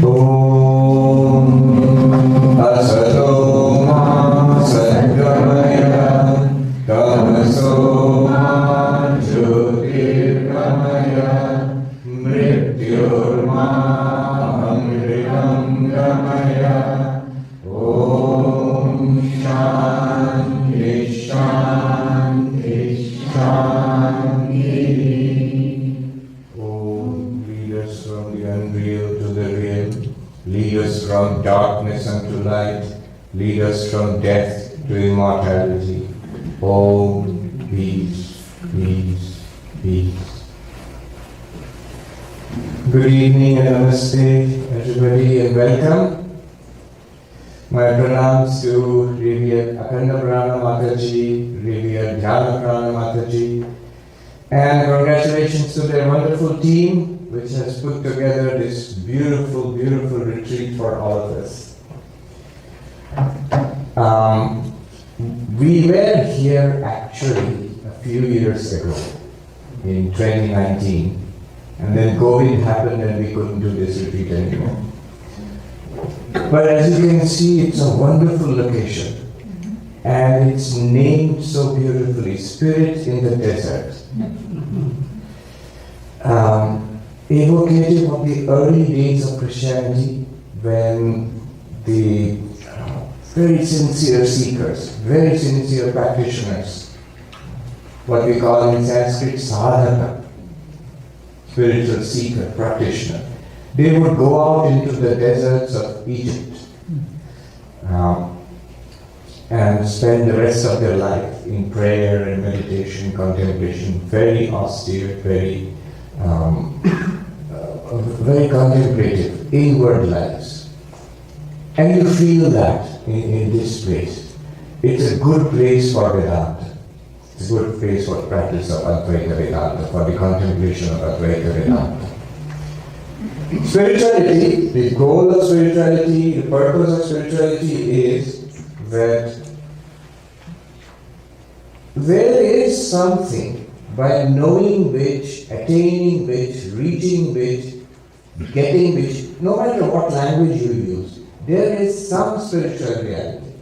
Om Asato Ma Sadgamaya Tamaso Ma Jyotirgamaya Mrityurma Amritam Gamaya. Om Shanti Shanti Shanti. Om, lead us from the unreal to the real. Lead us from darkness unto light. Lead us from death to immortality. Om, peace, peace, peace. Good evening and namaste, everybody, and welcome. My pranams to Revered Akhanda Prana Mataji, Revered Dhyana Prana Mataji, and congratulations to their wonderful team which has put together this beautiful, beautiful retreat for all of us. We were here actually a few years ago in 2019, and then COVID happened and we couldn't do this retreat anymore. But as you can see, it's a wonderful location, and it's named so beautifully, Spirit in the Desert. Evocative of the early days of Christianity, when the very sincere seekers, very sincere practitioners, what we call in Sanskrit sadhaka, spiritual seeker, practitioner, they would go out into the deserts of Egypt and spend the rest of their life in prayer and meditation, contemplation, very austere, very contemplative, inward lives. And you feel that in this place. It's a good place for Vedanta. It's a good place for practice of Advaita Vedanta, for the contemplation of Advaita Vedanta. Spirituality, the goal of spirituality, the purpose of spirituality is that there is something by knowing which, attaining which, reaching which, getting which, no matter what language you use, there is some spiritual reality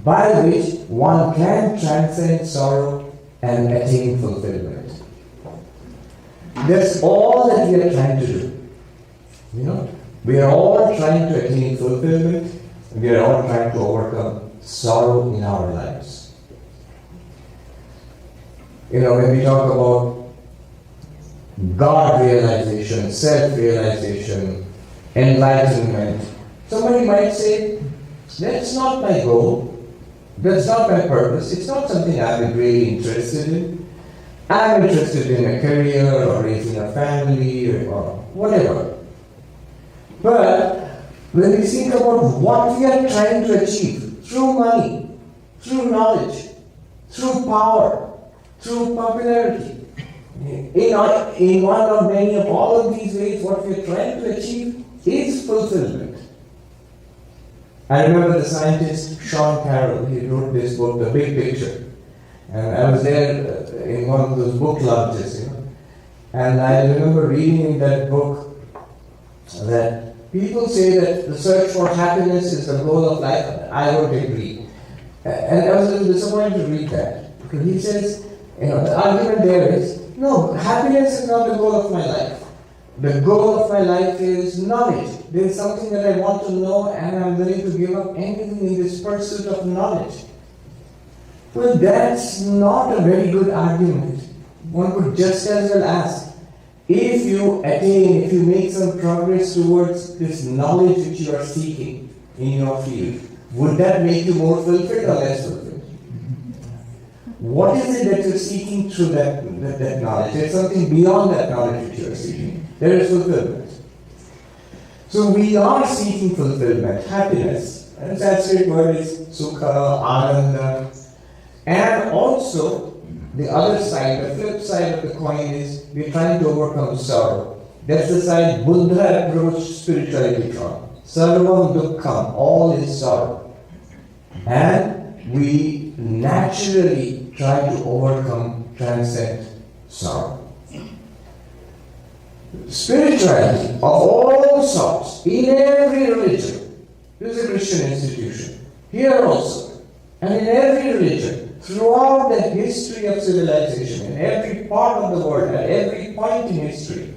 by which one can transcend sorrow and attain fulfillment. That's all that we are trying to do. You know, we are all trying to attain fulfillment. We are all trying to overcome sorrow in our lives. You know, when we talk about God realization, self-realization, enlightenment, somebody might say, that's not my goal. That's not my purpose. It's not something I'm really interested in. I'm interested in a career or raising a family or whatever. But when we think about what we are trying to achieve through money, through knowledge, through power, through popularity, in one or many of all of these ways, what we are trying to achieve is fulfillment. I remember the scientist Sean Carroll, he wrote this book, The Big Picture. And I was there in one of those book launches, you know. And I remember reading in that book that people say that the search for happiness is the goal of life. I would agree. And I was a little disappointed to read that. Because he says, you know, the argument there is, no, happiness is not the goal of my life. The goal of my life is knowledge. There is something that I want to know, and I'm willing to give up anything in this pursuit of knowledge. Well, that's not a very good argument. One could just as well ask, if you attain, if you make some progress towards this knowledge which you are seeking in your field, would that make you more fulfilled or less fulfilled? What is it that you're seeking through that knowledge? There's something beyond that knowledge which you are seeking. There is fulfillment. So we are seeking fulfillment, happiness. And Sanskrit word is sukha, ananda. And also, the other side, the flip side of the coin is we're trying to overcome sorrow. That's the side Buddha approached spirituality from. Sarvam dukkham, all is sorrow. And we naturally try to overcome, transcend sorrow. Spirituality of all sorts, in every religion, this is a Christian institution, here also, and in every religion, throughout the history of civilization, in every part of the world, at every point in history,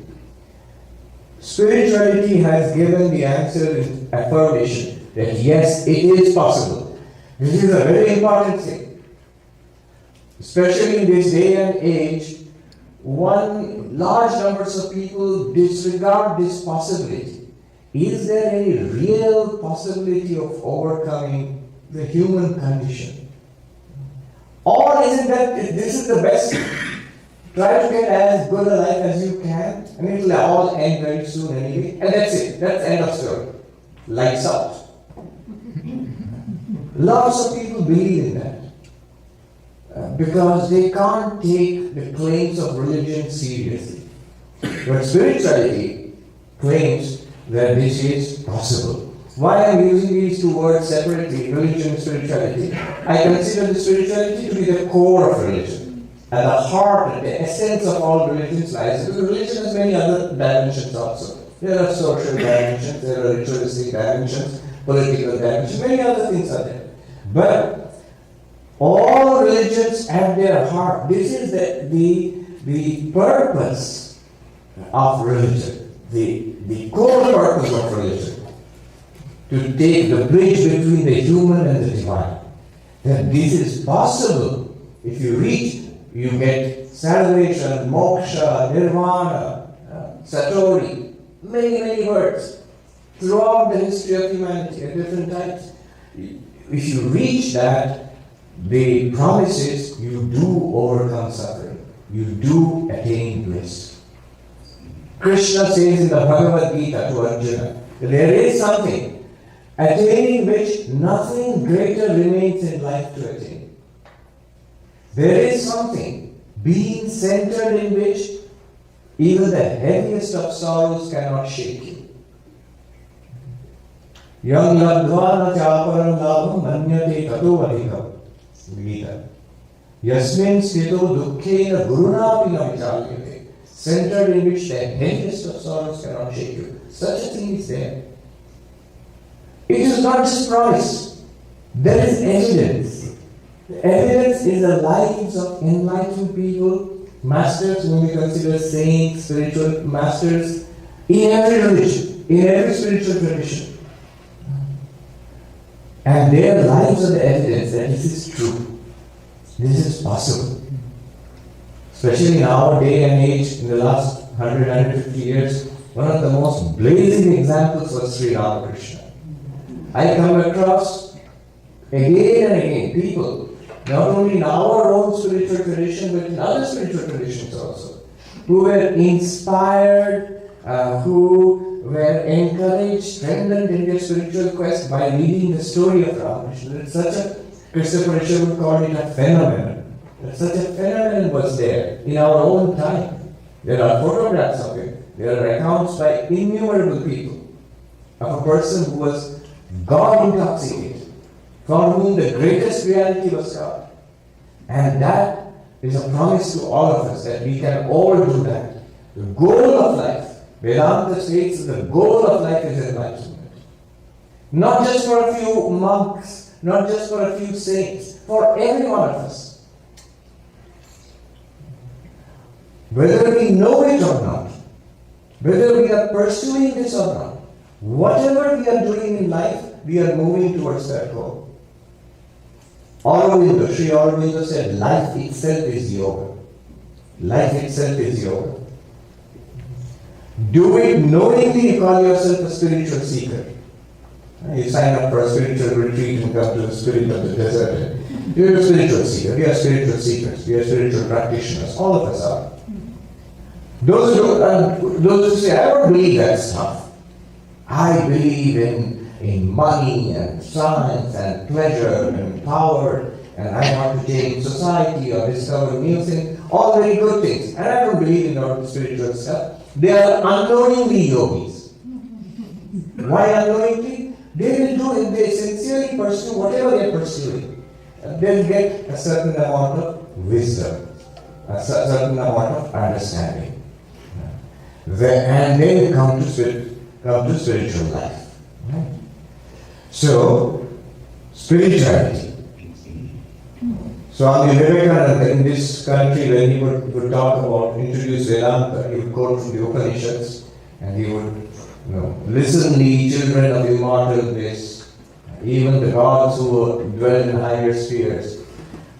spirituality has given the answer in affirmation that yes, it is possible. This is a very important thing. Especially in this day and age, large numbers of people disregard this possibility. Is there any real possibility of overcoming the human condition? Or is it that this is the best? Try to get as good a life as you can, and it will all end very soon anyway. And that's it. That's the end of story. Lights out. Lots of people believe in that. Because they can't take the claims of religion seriously. But spirituality claims that this is possible. Why I'm using these two words separately, religion and spirituality? I consider the spirituality to be the core of religion. At the heart, at the essence of all religions lies. Because religion has many other dimensions also. There are social dimensions, there are ritualistic dimensions, political dimensions, many other things are there. But all religions have their heart. This is the purpose of religion, the core purpose of religion. To take the bridge between the human and the divine. That this is possible. If you reach, you get salvation, moksha, nirvana, satori, many words throughout the history of humanity at different times. If you reach that, the promise is you do overcome suffering. You do attain bliss. Krishna says in the Bhagavad Gita to Arjuna, there is something attaining which nothing greater remains in life to attain. There is something being centered in which even the heaviest of sorrows cannot shake you. Yang ladvana chaparam labham manyate tato adhikam. Gita. Yasmin stito dukkhena gurunapi na vichalyate. Centered in which the heaviest of sorrows cannot shake you. Such a thing is there. It is not just promise. There is evidence. The evidence is the lives of enlightened people, masters whom we consider saints, spiritual masters, in every religion, in every spiritual tradition. And their lives are the evidence that this is true. This is possible. Especially in our day and age, in the last 150 years, one of the most blazing examples was Sri Ramakrishna. I come across again and again people, not only in our own spiritual tradition, but in other spiritual traditions also, who were inspired, who were encouraged, strengthened in their spiritual quest by reading the story of Ramakrishna. It's such a, Christopher Risher would call it a phenomenon. Such a phenomenon was there in our own time. There are photographs of it. There are accounts by innumerable people of a person who was God intoxicated, for whom the greatest reality was God. And that is a promise to all of us that we can all do that. The goal of life, Vedanta states that the goal of life is enlightenment. Not just for a few monks, not just for a few saints, for every one of us. Whether we know it or not, whether we are pursuing this or not, whatever we are doing in life, we are moving towards that goal. Sri Aurobindo said, life itself is yoga. Life itself is yoga. Do it knowingly, you call yourself a spiritual seeker. You sign up for a spiritual retreat and come to the spirit of the desert. You're a spiritual seeker. We are spiritual seekers. We are spiritual practitioners. All of us are. Those who say, I don't believe that stuff. I believe in money and science and pleasure and power, and I want to change society or discover new things. All very good things. And I don't believe in all the spiritual stuff. They are unknowingly yogis. Why unknowingly? They will do if they sincerely pursue whatever they are pursuing. They'll get a certain amount of wisdom, a certain amount of understanding. And then come to spiritual life. Right? So, spirituality. Swami Vivekananda in this country, when he would talk about, introduce Vedanta, he would quote from the Upanishads and he would listen, ye children of immortal bliss, even the gods who dwell in higher spheres.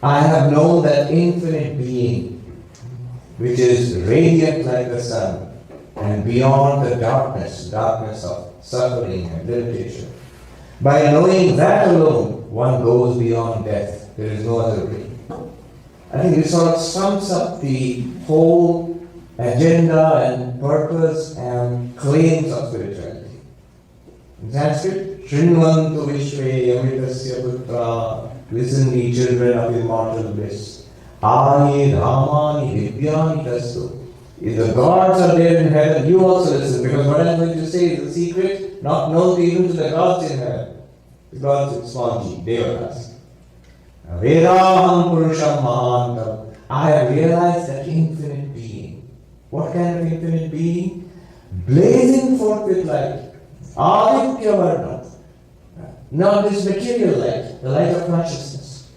I have known that infinite being, which is radiant like the sun, and beyond the darkness of suffering and limitation. By knowing that alone, one goes beyond death. There is no other way. I think this sort of sums up the whole agenda and purpose and claims of spirituality. In Sanskrit, Shrinvantu Vishve Yamitasya Putra, listen ye children of immortal bliss. Aye Ramani Vidyani Tastu. If the gods are there in heaven, you also listen, because what I'm going to say is a secret not known even to the gods in heaven. The gods in small g, Devatas. Vedaham Purusham Mahantam. I have realized that infinite being. What kind of infinite being? Blazing forth with light. Aditya Varna. Not this material light, the light of consciousness.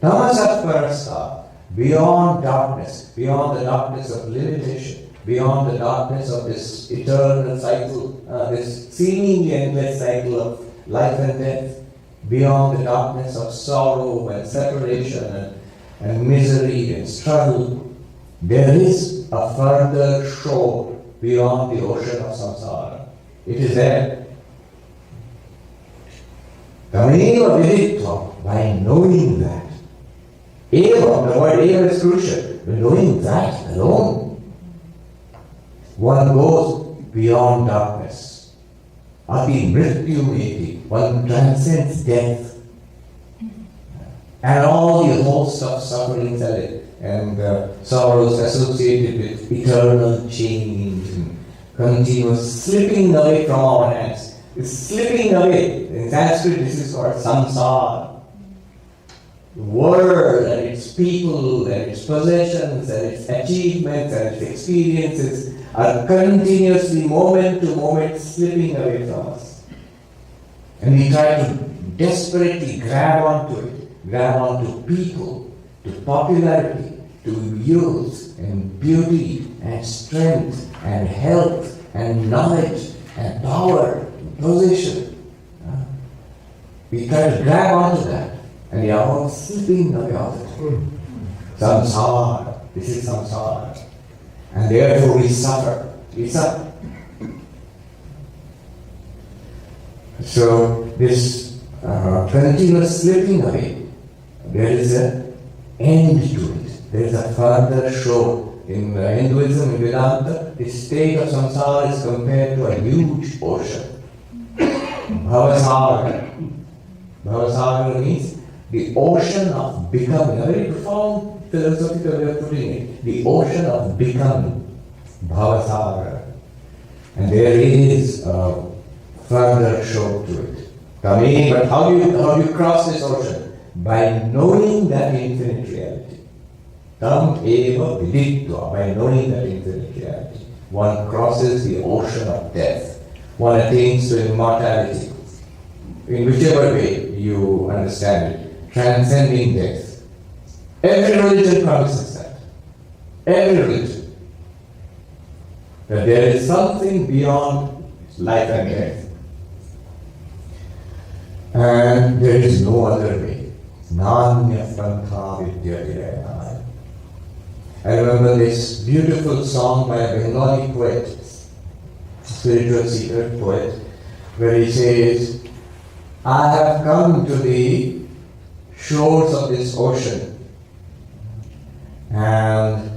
Tamasat Parasta. Beyond darkness, beyond the darkness of limitation, beyond the darkness of this eternal cycle, this seemingly endless cycle of life and death, beyond the darkness of sorrow and separation and misery and struggle, there is a further shore beyond the ocean of samsara. It is there. Tameva viditva, by knowing that. Eva, the word Eva is crucial. Knowing that alone, one goes beyond darkness. Ati mrityumeti, one transcends death. And all the host of sufferings and sorrows associated with eternal change and continuous slipping away from our hands. It's slipping away. In Sanskrit, this is called samsara. The world and its people and its possessions and its achievements and its experiences are continuously, moment to moment, slipping away from us. And we try to desperately grab onto people, to popularity, to youth and beauty and strength and health and knowledge and power and position. We try to grab onto that. And we are all slipping away of it. Samsara. This is samsara. And therefore we suffer. We suffer. So this continuous slipping away, there is an end to it. There is a further shore. In Hinduism, in Vedanta, the state of samsara is compared to a huge ocean. Bhavasagar. Bhavasagar means the ocean of becoming, a very profound philosophical way of putting it. The ocean of becoming, Bhavasagar. And there is a further shore to it. Coming, but how do you cross this ocean? By knowing that infinite reality. Tam eva viditva, by knowing that infinite reality. One crosses the ocean of death. One attains to immortality. In whichever way you understand it. Transcending death. Every religion promises that. Every religion. That there is something beyond life and death. And there is no other way. Nanya Pantha Vidya. I remember this beautiful song by a Bengali poet, spiritual seeker poet, where he says, I have come to the shores of this ocean and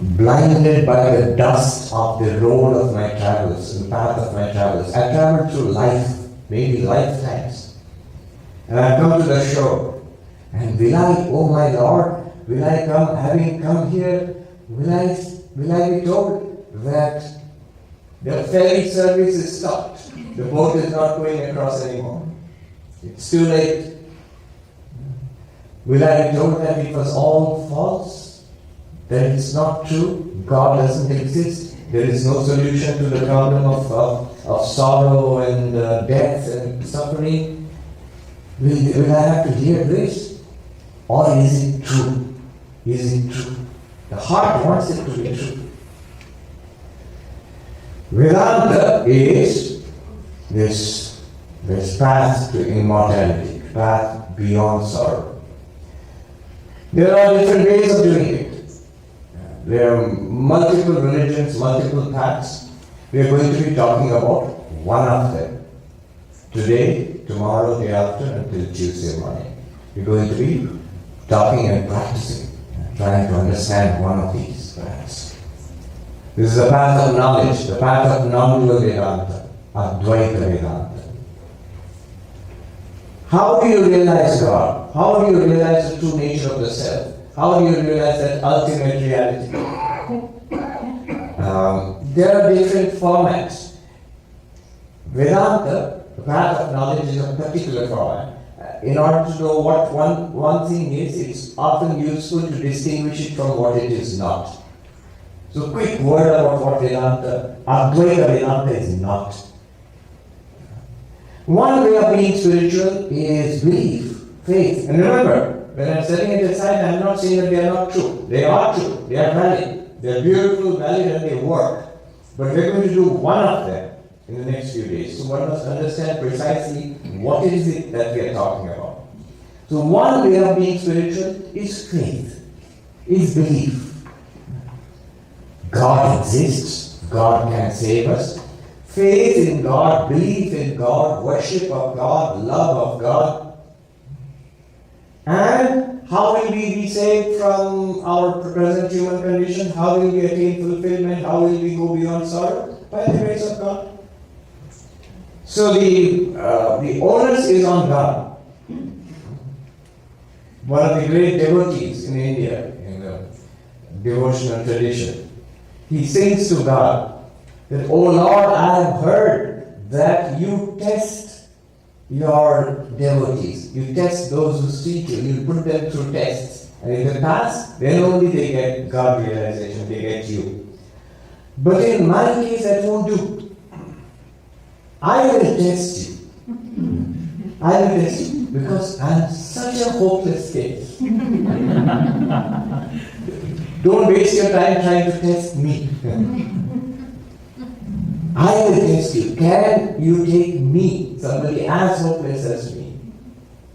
blinded by the dust of the road of my travels, the path of my travels. I traveled through life, maybe lifetimes, and I come to the shore. And will I, oh my Lord, will I come, having come here, will I be told that the ferry service is stopped? The boat is not going across anymore. It's too late. Will I be told that it was all false? that it's not true, God doesn't exist, there is no solution to the problem of sorrow and death and suffering? Will I have to hear this? Or is it true? Is it true? The heart wants it to be true. Vedanta is this path to immortality, path beyond sorrow. There are different ways of doing it. There are multiple religions, multiple paths. We are going to be talking about one of them. Today, tomorrow, day after, until Tuesday morning. We're going to be talking and practicing, trying to understand one of these paths. This is the path of knowledge, the path of non-dual Vedanta, Advaita Vedanta. How do you realize God? How do you realize the true nature of the self? How do you realize that ultimate reality? There are different formats. Vedanta, the path of knowledge, is a particular format. In order to know what one thing is, it's often useful to distinguish it from what it is not. So, quick word about what Vedanta, Advaita Vedanta is not. One way of being spiritual is belief, faith. And remember, when I'm setting it aside, I'm not saying that they are not true. They are true, they are valid, they are beautiful, valid, and they work. But we're going to do one of them in the next few days. So one must understand precisely what is it that we are talking about. So one way of being spiritual is faith, is belief. God exists, God can save us. Faith in God, belief in God, worship of God, love of God. And how will we be saved from our present human condition? How will we attain fulfillment? How will we go beyond sorrow? By the grace of God. So the onus is on God. One of the great devotees in India, in the devotional tradition, he sings to God that, "O Lord, I have heard that you test your devotees. You test those who seek you. You put them through tests. And if they pass, then only they get God realization, they get you. But in my case, that won't do. I will test you. I will test you because I am such a hopeless case. Don't waste your time trying to test me. I will test you. Can you take me, somebody as hopeless as me,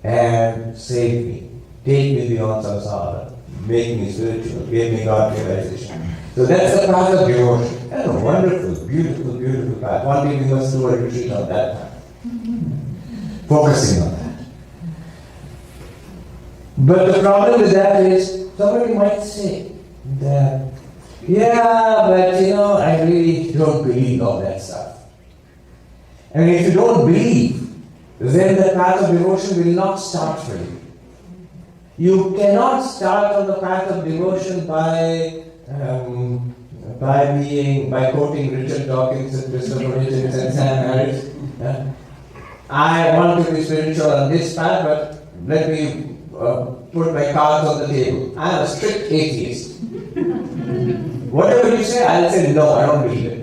and save me? Take me beyond samsara. Make me spiritual. Give me God realization." So that's the path of devotion. That's a wonderful, beautiful, beautiful path. One day we must do a retreat on that path. Focusing on that. But the problem with that is, somebody might say that, "Yeah, but I really don't believe all that stuff." And if you don't believe, then the path of devotion will not start for you. You cannot start on the path of devotion by quoting Richard Dawkins and Christopher Hitchens and Sam Harris. I want to be spiritual on this path, but let me put my cards on the table. I am a strict atheist. Whatever you say, I'll say, "No, I don't believe it."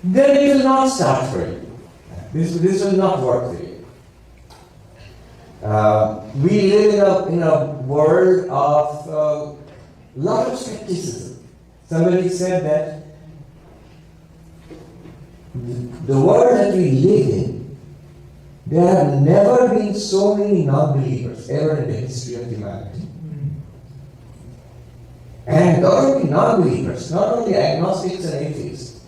Then it will not start for you. This will not work for you. We live in a world of lot of skepticism. Somebody said that the world that we live in, there have never been so many non-believers ever in the history of humanity. And not only non-believers, not only agnostics and atheists.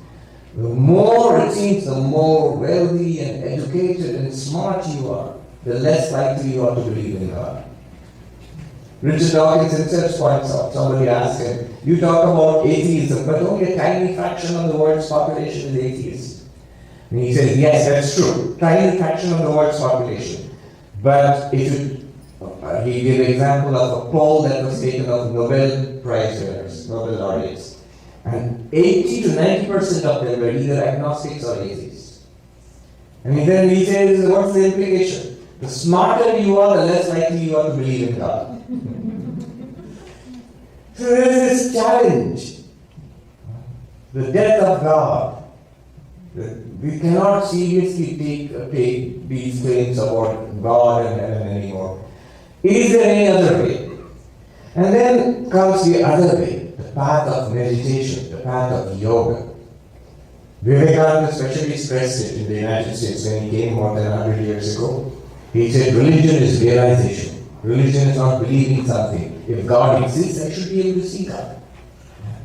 The more it seems, the more wealthy and educated and smart you are, the less likely you are to believe in God. Richard Dawkins himself points out, somebody asked him, "You talk about atheism, but only a tiny fraction of the world's population is atheist." And he says, "Yes, that's true. Tiny fraction of the world's population. But if you he gave an example of a poll that was taken of Nobel Prize winners, Nobel laureates. And 80 to 90% of them were either agnostics or atheists. And then he says, what's the implication? The smarter you are, the less likely you are to believe in God. So there is this challenge, the death of God. We cannot seriously take these claims about God and heaven anymore. Is there any other way? And then comes the other way, the path of meditation, the path of yoga. Vivekananda especially stressed it in the United States when he came more than 100 years ago. He said religion is realization. Religion is not believing something. If God exists, I should be able to see God.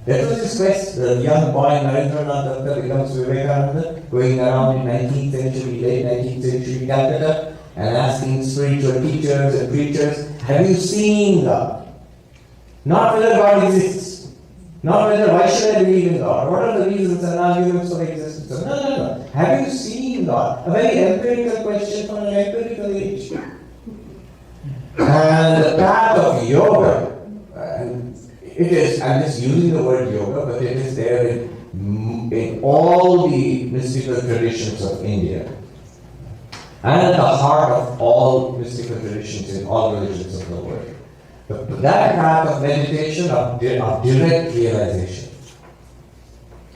That was his quest. The young boy Narendranath Datta becomes Vivekananda, going around in 19th century, late 19th century Calcutta, and asking spiritual teachers and preachers, have you seen God? Not whether God exists. Not whether why should I believe in God? What are the reasons and arguments for existence? No. Have you seen God? A very empirical question from an empirical age. And the path of yoga, and it is, I'm just using the word yoga, but it is there in all the mystical traditions of India. And at the heart of all mystical traditions in all religions of the world. That path of meditation, of direct realization.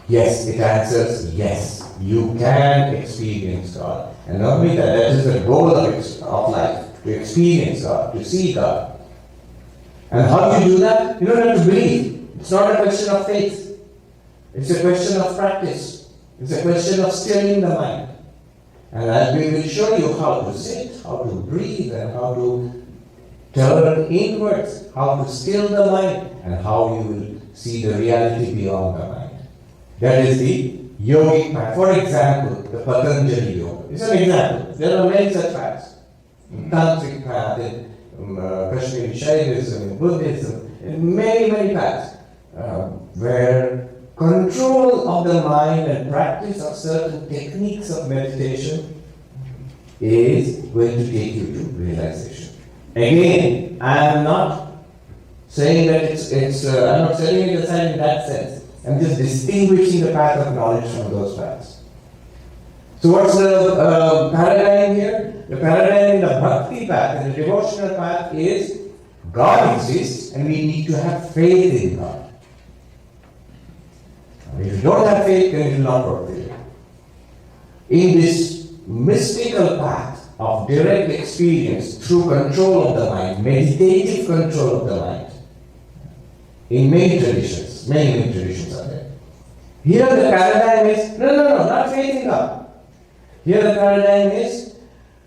Yes, it answers yes. You can experience God. And not only that, that is the goal of life, to experience God, to see God. And how do you do that? You don't have to believe. It's not a question of faith. It's a question of practice. It's a question of stilling the mind. And as we will show you how to sit, how to breathe, and how to turn inwards, how to still the mind, and how you will see the reality beyond the mind. That is the yogic path. For example, the Patanjali Yoga. It's an example. There are many such paths. In Tantric path, in Kashmiri Shaivism, in Buddhism, in many paths, where control of the mind and practice of certain techniques of meditation is going to take you to realization. Again, I am not saying that I'm not setting it aside in that sense. I'm just distinguishing the path of knowledge from those paths. So what's the paradigm here? The paradigm in the bhakti path, in the devotional path is God exists and we need to have faith in God. If you don't have faith, then it will not work for you. In this mystical path of direct experience through control of the mind, meditative control of the mind, in many traditions are there. Here the paradigm is, no, not faith in God. Here the paradigm is,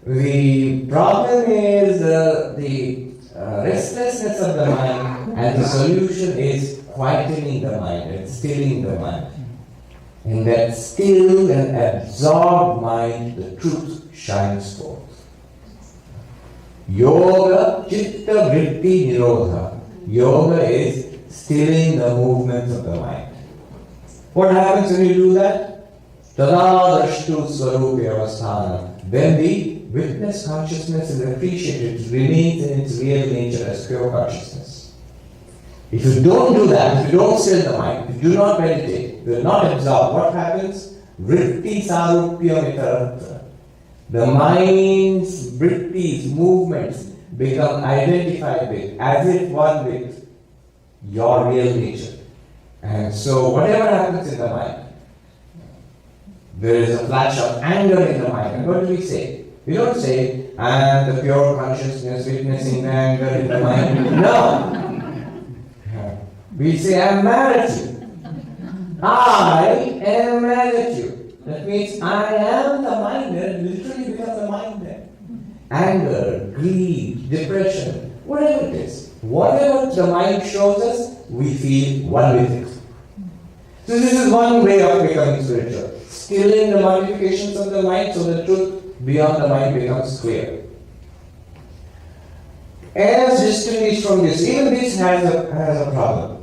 the problem is the restlessness of the mind, and the solution is quietening the mind and stilling the mind. In that still and absorbed mind, the truth shines forth. Yoga, chitta vritti nirodha. Yoga is stilling the movements of the mind. What happens when you do that? Tada drashtu swarupi avasthana. Then the witness consciousness is appreciated, it remains in its real nature as pure consciousness. If you don't do that, if you don't still the mind, if you do not meditate, you will not absorb, what happens? Vritti sarupya vitaratra. The mind's vrittis, movements, become identified with, as if one with your real nature. And so whatever happens in the mind, there is a flash of anger in the mind. And what do we say? We don't say, I am the pure consciousness witnessing anger in the mind. No! We say, I am mad at you. I am mad at you. That means I am the mind there, literally becomes the mind there. Anger, greed, depression, whatever it is. Whatever the mind shows us, we feel one with it. So this is one way of becoming spiritual. Stilling the modifications of the mind so the truth beyond the mind becomes clear. As distinguished from this, even this has a problem.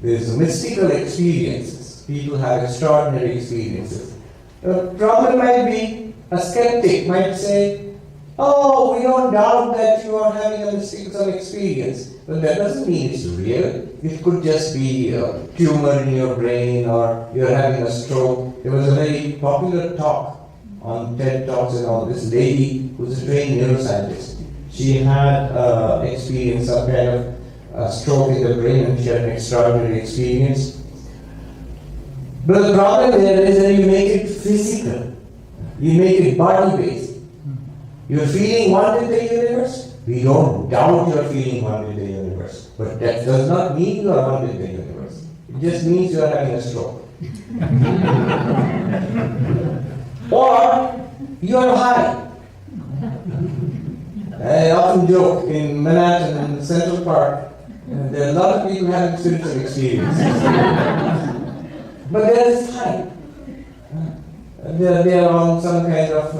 There is mystical experiences. People have extraordinary experiences. The problem might be, a skeptic might say, oh, we don't doubt that you are having a mystical experience. But that doesn't mean it's real. It could just be a tumor in your brain or you're having a stroke. There was a very popular talk on TED Talks and all. This lady who's a trained neuroscientist, she had experienced some kind a stroke in the brain and she had an extraordinary experience. But the problem there is that you make it physical. You make it body-based. You're feeling one with the universe. We don't doubt you're feeling one with the universe. But that does not mean you are one with the universe. It just means you are having a stroke. Or you are high. I often joke in Manhattan, in Central Park, there are a lot of people having spiritual experiences. But there is high. They are on some kind of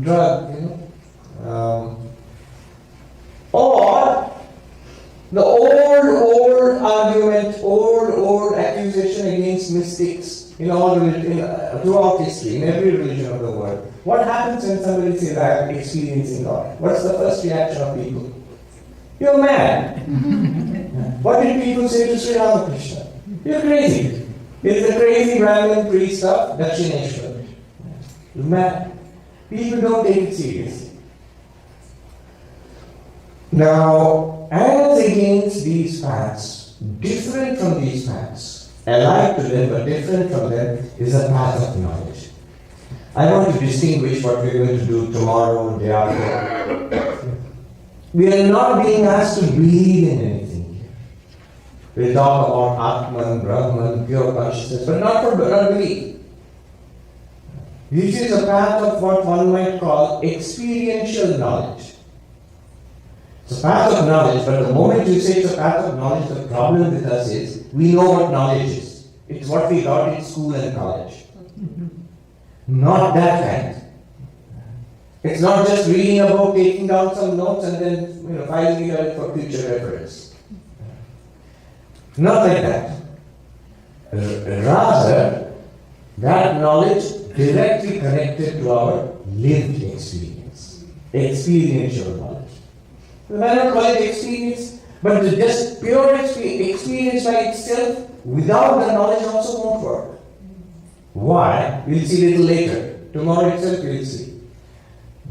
drug, or the old argument, old accusation against mystics throughout history, in every religion of the world. What happens when somebody says, I am experiencing God? What's the first reaction of people? You're mad. What did people say to Sri Ramakrishna? You're crazy. It's the crazy Brahmin priest of Dakshineshwar. You're mad. People don't take it seriously. Now, as against these paths, different from these paths, alike to them but different from them, is a path of knowledge. I want to distinguish what we're going to do tomorrow and the day after. We are not being asked to believe in anything here. We talk about Atman, Brahman, pure consciousness, but not belief. This is a path of what one might call experiential knowledge. It's a path of knowledge, but the moment you say it's a path of knowledge, the problem with us is we know what knowledge is. It's what we got in school and college. Not that kind. It's not just reading a book, taking down some notes, and then filing it out for future reference. Not like that. Rather, that knowledge directly connected to our lived experience. Experiential knowledge. We might not call it experience, but just pure experience by itself, without the knowledge, also won't work. Why? We'll see a little later. Tomorrow itself we'll see.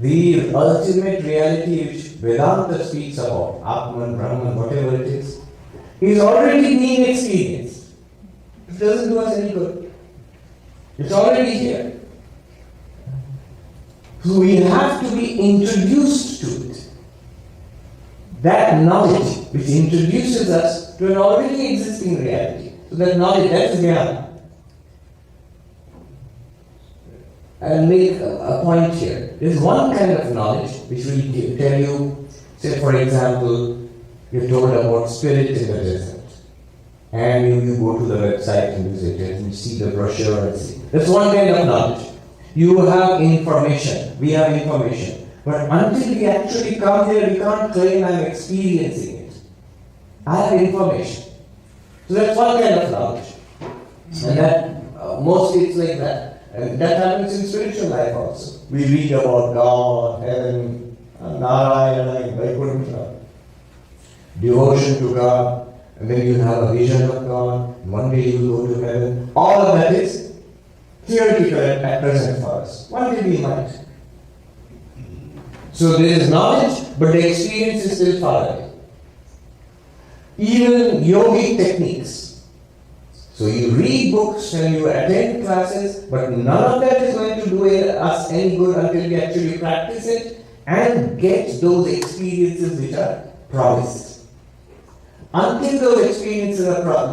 The ultimate reality which Vedanta speaks about, Atman, Brahman, whatever it is already being experienced. It doesn't do us any good. It's already here. So we have to be introduced to it. That knowledge which introduces us to an already existing reality. So that knowledge, that's jnana. I'll make a point here. There's one kind of knowledge which will tell you, say for example, you're told about spirit in the desert. And you go to the website and visit it and you see the brochure and see. That's one kind of knowledge. You have information. We have information. But until we actually come here, we can't claim I'm experiencing it. I have information. So that's one kind of knowledge. And that, mostly it's like that. And that happens in spiritual life also. We read about God, heaven, Narayana, Vaikuntha, devotion to God, and then you have a vision of God, one day you go to heaven. All of that is theoretical at present for us. One day we might. So there is knowledge, but the experience is still far away. Even yogic techniques. So you read books and you attend classes, but none of that is going to do us any good until we actually practice it and get those experiences which are promised. Until those experiences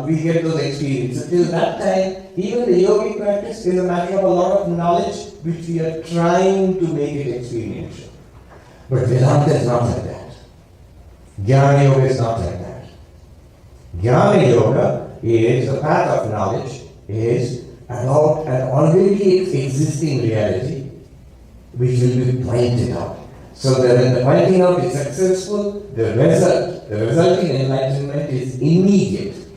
we get those experiences. Till that time, even the yogic practice is a matter of a lot of knowledge which we are trying to make it experiential. But Vedanta is not like that. Jnana Yoga is not like that. Jnana Yoga is the path of knowledge, is about an already existing reality which will be pointed out. So that when the pointing out is successful, the resulting enlightenment is immediate.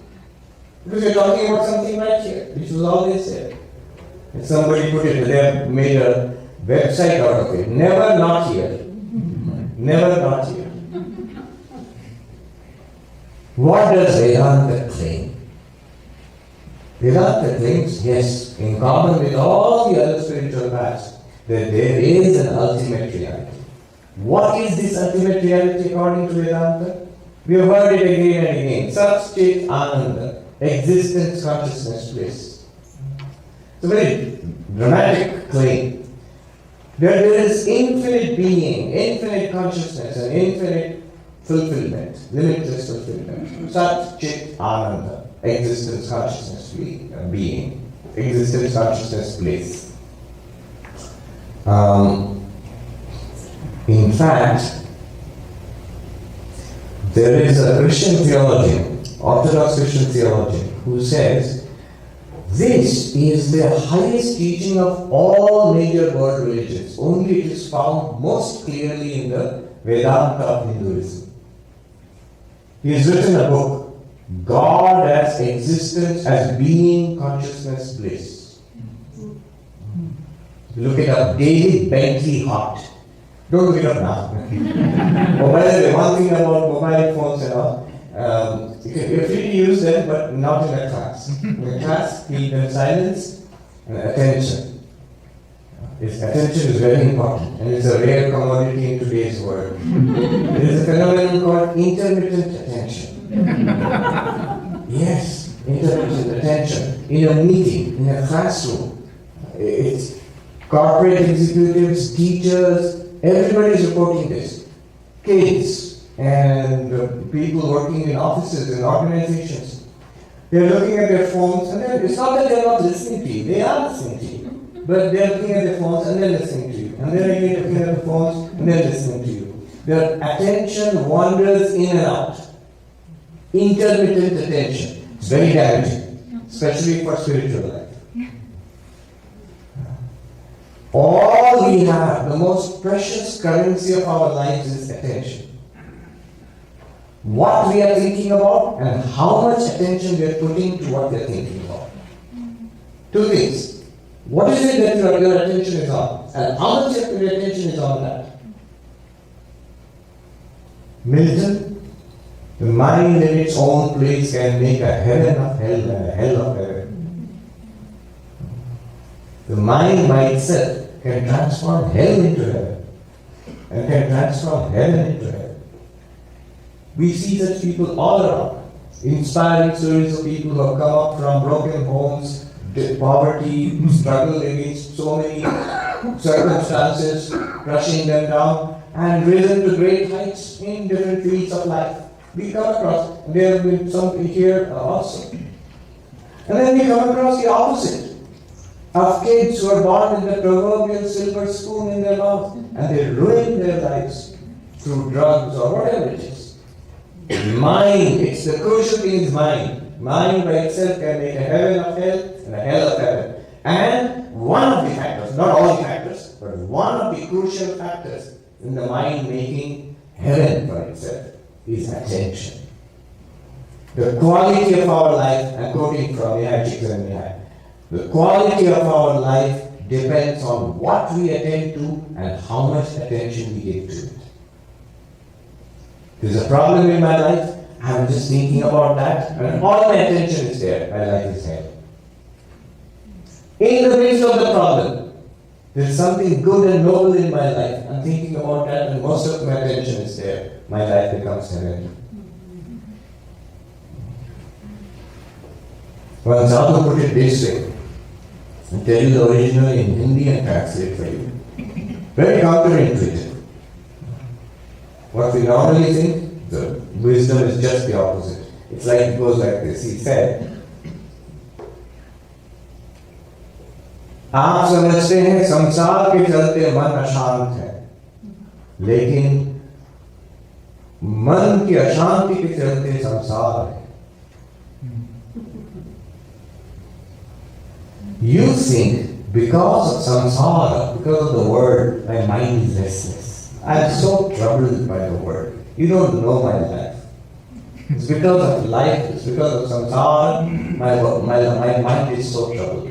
Because you're talking about something right here, which was always there. And somebody put it, they have made a website out of it. Never not here. Never not here. What does Vedanta claim? Vedanta claims, yes, in common with all the other spiritual paths, that there is an ultimate reality. What is this ultimate reality according to Vedanta? We have heard it again and again. Sat Chit Ananda, existence, consciousness, bliss. It's a very dramatic claim. There is infinite being, infinite consciousness, and infinite fulfillment, limitless fulfillment. Sat Chit Ananda, existence, consciousness, being. Existence, consciousness, bliss. In fact, there is a Christian theologian, Orthodox Christian theologian, who says this is the highest teaching of all major world religions. Only it is found most clearly in the Vedanta of Hinduism. He has written a book, God as Existence, as Being, Consciousness, Bliss. Look it up, David Bentley Hart. Don't look it up now. By the way, one thing about mobile phones and all, you're free to use them, but not in a class. In a class, keep them silence and attention. Attention is very important, and it's a rare commodity in today's world. There is a phenomenon called intermittent attention. Yes, intermittent attention. In a meeting, in a classroom, it's corporate executives, teachers, everybody is reporting this. Kids and people working in offices and organizations. They're looking at their phones, and it's not that they're not listening to you, they are listening to you. But they're looking at their phones and they're listening to you. And they're again looking at the phones and they're listening to you. Their attention wanders in and out. Intermittent attention. It's very damaging, especially for spiritual life. All we have, the most precious currency of our lives is attention. What we are thinking about and how much attention we are putting to what we are thinking about. Two things. What is it that your attention is on? And how much of your attention is on that? Milton, the mind in its own place can make a heaven of hell and a hell of heaven. The mind by itself can transform hell into heaven and can transform heaven into heaven. We see such people all around. Inspiring stories of people who have come up from broken homes, poverty, struggle against so many circumstances, crushing them down, and risen to great heights in different fields of life. We come across, there have been some here also. And then we come across the opposite of kids who are born with the proverbial silver spoon in their mouth, and they ruin their lives through drugs or whatever it is. Mind, it's the crucial thing is mind. Mind by itself can make a heaven of hell and a hell of heaven. And one of the factors, not all the factors, but one of the crucial factors in the mind making heaven for itself is attention. The quality of our life, I'm quoting from Mihai, the quality of our life depends on what we attend to and how much attention we give to it. There's a problem in my life, I'm just thinking about that, and all my attention is there, my life is hell. In the midst of the problem, there's something good and noble in my life, I'm thinking about that, and most of my attention is there, my life becomes heaven. Well, Sadhu put it this way, I'll tell you the original in Hindi and translate for you. Very counterintuitive. What we normally think, the wisdom is just the opposite. It's like it goes like this. He said, आप समझते हैं संसार के चलते मन अशांत है, लेकिन मन की अशांति के चलते संसार है. You think because of samsara, because of the world, my mind is restless. I am so troubled by the world. You don't know my life. It's because of life, it's because of samsara, my mind is so troubled.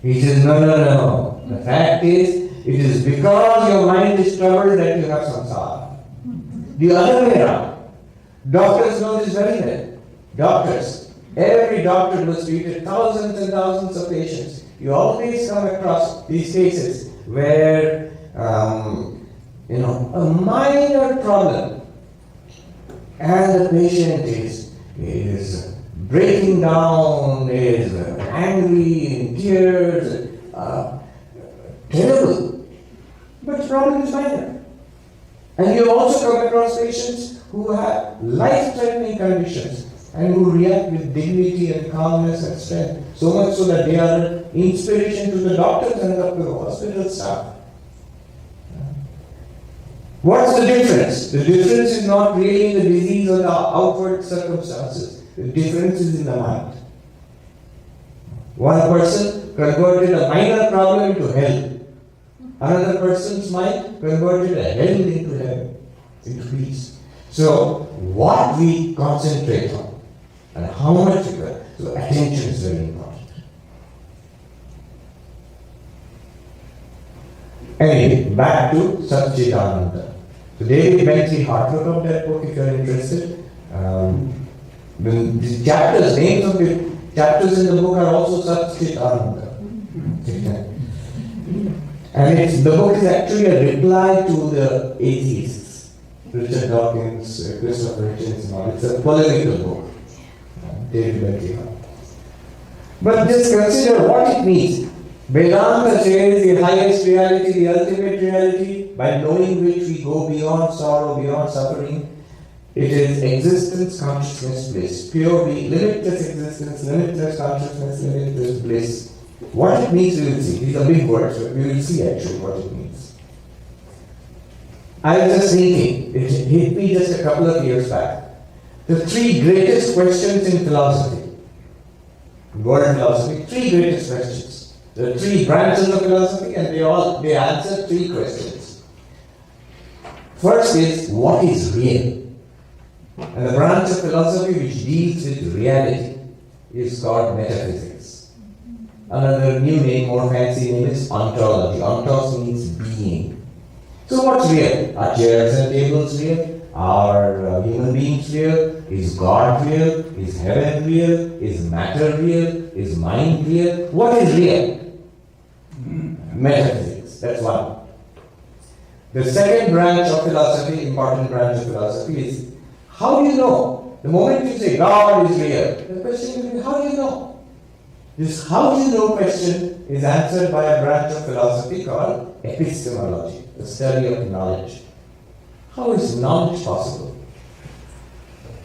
He says, no. The fact is, it is because your mind is troubled that you have samsara. The other way around. Doctors know this very well. Doctors. Every doctor who has treated thousands and thousands of patients, you always come across these cases where, a minor problem and the patient is breaking down, is angry, in tears, terrible. But the problem is minor. And you also come across patients who have life-threatening conditions and who react with dignity and calmness and strength, so much so that they are an inspiration to the doctors and the hospital staff. What's the difference? The difference is not really in the disease or the outward circumstances. The difference is in the mind. One person converted a minor problem into hell. Another person's mind converted a hell into heaven, into peace. So, what we concentrate on and how much we can. So, attention is very important. Anyway, back to Satchidananda. So, David Bentley Hart wrote up that book if you are interested. The chapters, names of the chapters in the book are also Satchidananda. And the book is actually a reply to the atheists, Richard Dawkins, Christopher Hitchens, and all. It's a polemical book, David Bentley. But just consider what it means. Vedanta says the highest reality, the ultimate reality, by knowing which we go beyond sorrow, beyond suffering. It is existence, consciousness, bliss. Pure being, limitless existence, limitless consciousness, limitless bliss. What it means we will see. These are big words, but we will see actually what it means. I was just thinking, it hit me just a couple of years back. The three greatest questions in philosophy, world philosophy, three greatest questions. There are three branches of philosophy and they answer three questions. First is, what is real? And the branch of philosophy which deals with reality is called metaphysics. Another new name, more fancy name is ontology. Ontos means being. So what's real? Are chairs and tables real? Are human beings real? Is God real? Is heaven real? Is matter real? Is mind real? What is real? Metaphysics. That's one. The second branch of philosophy, important branch of philosophy is, how do you know? The moment you say God is real, the question is, how do you know? This how do you know question is answered by a branch of philosophy called epistemology, the study of knowledge. How is knowledge possible?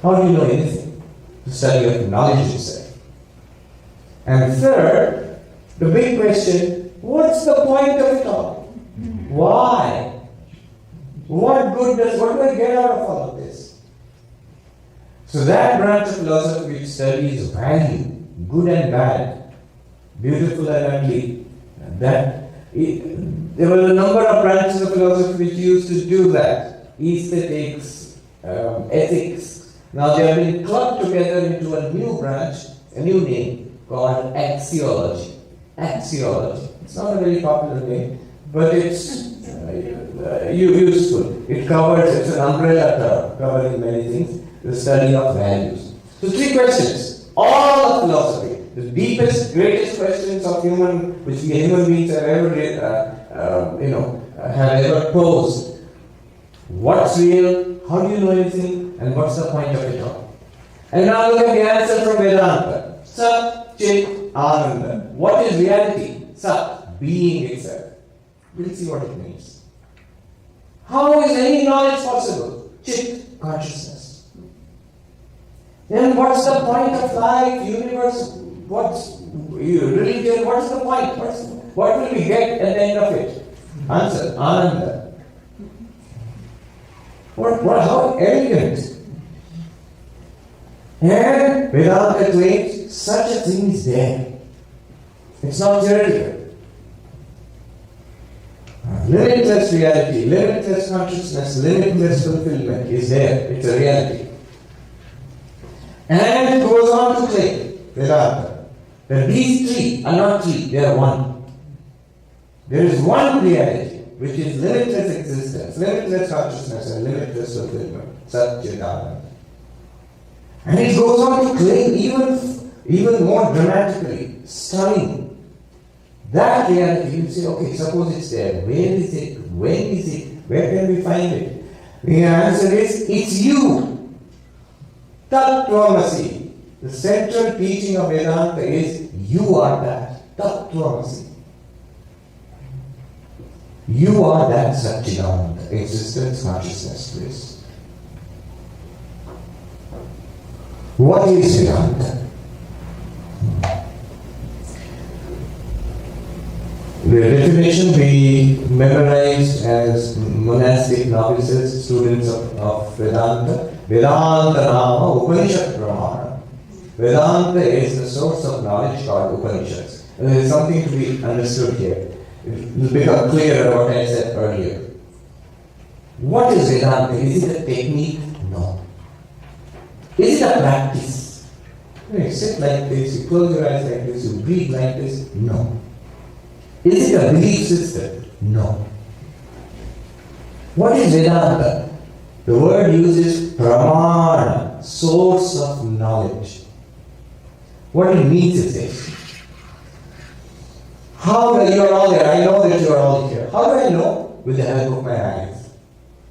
How do you know anything? The study of knowledge itself. And third, the big question, what's the point of it all? Why? What do I get out of all of this? So that branch of philosophy which studies value, good and bad, beautiful and ugly, there were a number of branches of philosophy which used to do that. Aesthetics, ethics. Now they have been clubbed together into a new branch, a new name called axiology. Axiology. It's not a very popular name, but it's useful. It's an umbrella term covering many things. The study of values. So three questions. All of philosophy, the deepest, greatest questions of which we human beings have ever posed. What's real? How do you know anything? And what's the point of it all? And now look at the answer from Vedanta. Sat, Chit, Ananda. What is reality? Sat, being itself. We'll see what it means. How is any knowledge possible? Chit, consciousness. Then what's the point of life, universe? What's religion? What's the point? What will we get at the end of it? Answer, Ananda. How elegant. And Vedanta claims such a thing is there. It's not theoretical. Limitless reality, limitless consciousness, limitless fulfillment is there. It's a reality. And it goes on to claim, Vedanta, that these three are not three, they are one. There is one reality, which is limitless existence, limitless consciousness, and limitless fulfillment. Satchidananda. And it goes on to claim even more dramatically, stunning. That reality, you say, okay, suppose it's there. Where is it? When is it? Where can we find it? The answer is, it's you. Tattvamasi. The central teaching of Vedanta is you are that. Tattvamasi. You are that Satchidananda, existence, consciousness, bliss. What is Vedanta? The definition we memorized as monastic novices, students of Vedanta. Vedanta Nama Upanishad Pramana. Vedanta is the source of knowledge called Upanishads. And there is something to be understood here. It will become clearer what I said earlier. What is Vedanta? Is it a technique? No. Is it a practice? You sit like this, you close your eyes like this, you breathe like this? No. Is it a belief system? No. What is Vedanta? The word uses pramana, source of knowledge. What it means is this. How you are all there? I know that you are all here. How do I know? With the help of my eyes.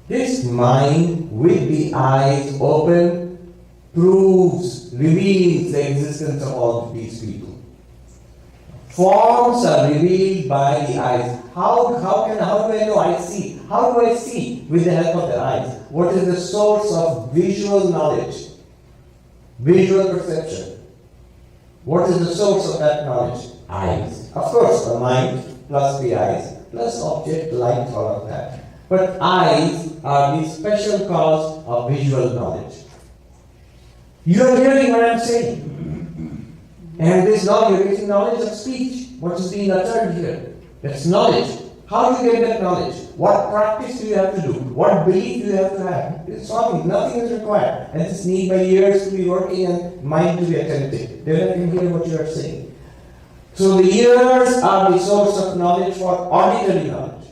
This mind with the eyes open proves, reveals the existence of all of these people. Forms are revealed by the eyes. How do I know? I see. How do I see? With the help of the eyes. What is the source of visual knowledge? Visual perception. What is the source of that knowledge? Eyes. Of course, the mind plus the eyes, plus object, light, all of that. But eyes are the special cause of visual knowledge. You are hearing what I am saying. And this knowledge, you're getting knowledge of speech. What is being uttered here? That's knowledge. How do you get that knowledge? What practice do you have to do? What belief do you have to have? It's something, nothing is required. And just need my ears to be working and mind to be attentive. Then I can hear what you are saying. So the ears are the source of knowledge for auditory knowledge.